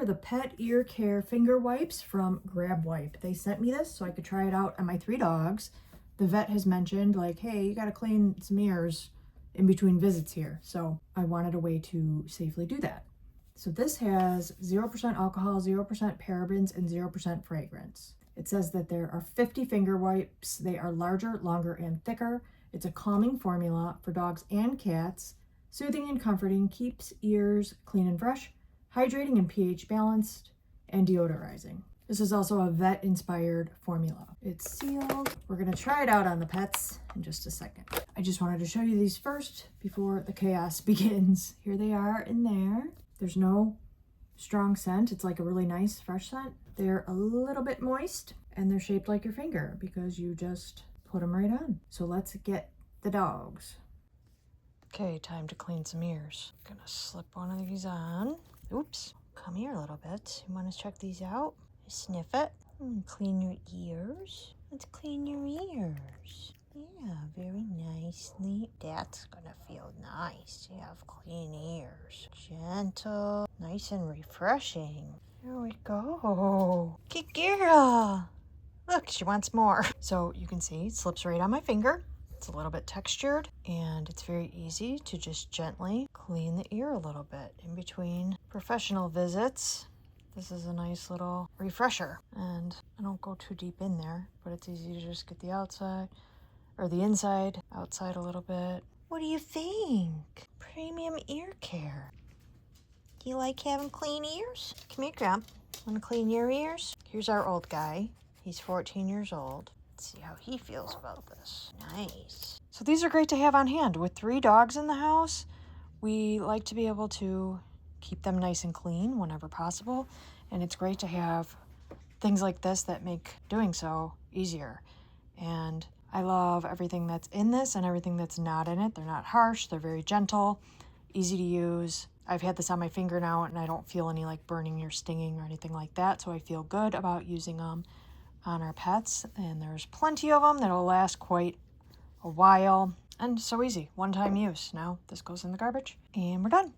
are the Pet Ear Care Finger Wipes from Grab Wipe. They sent me this so I could try it out on my 3 dogs. The vet has mentioned, like, hey, you gotta clean some ears in between visits here. So I wanted a way to safely do that. So this has 0% alcohol, 0% parabens, and 0% fragrance. It says that there are 50 finger wipes. They are larger, longer, and thicker. It's a calming formula for dogs and cats. Soothing and comforting, keeps ears clean and fresh, hydrating and pH balanced, and deodorizing. This is also a vet-inspired formula. It's sealed. We're gonna try it out on the pets in just a second. I just wanted to show you these first before the chaos begins. Here they are in there. There's no strong scent. It's like a really nice fresh scent. They're a little bit moist and they're shaped like your finger because you just put them right on. So let's get the dogs. Okay, time to clean some ears. Gonna slip one of these on. Oops, come here a little bit. You wanna check these out? Sniff it. Clean your ears. Let's clean your ears. Yeah, very nicely. That's gonna feel nice. You have clean ears. Gentle, nice and refreshing. There we go. Good girl. Look, she wants more. So you can see it slips right on my finger. It's a little bit textured and it's very easy to just gently clean the ear a little bit in between professional visits. This is a nice little refresher and I don't go too deep in there, but it's easy to just get the outside or the inside, outside a little bit. What do you think? Premium ear care. Do you like having clean ears? Come here, Grump. Want to clean your ears? Here's our old guy. He's 14 years old. Let's see how he feels about this. Nice. So these are great to have on hand. With 3 dogs in the house, we like to be able to keep them nice and clean whenever possible. And it's great to have things like this that make doing so easier. And I love everything that's in this and everything that's not in it. They're not harsh. They're very gentle, easy to use. I've had this on my finger now and I don't feel any like burning or stinging or anything like that. So I feel good about using them on our pets, and there's plenty of them that'll last quite a while, and so easy, one-time use. Now this goes in the garbage and we're done.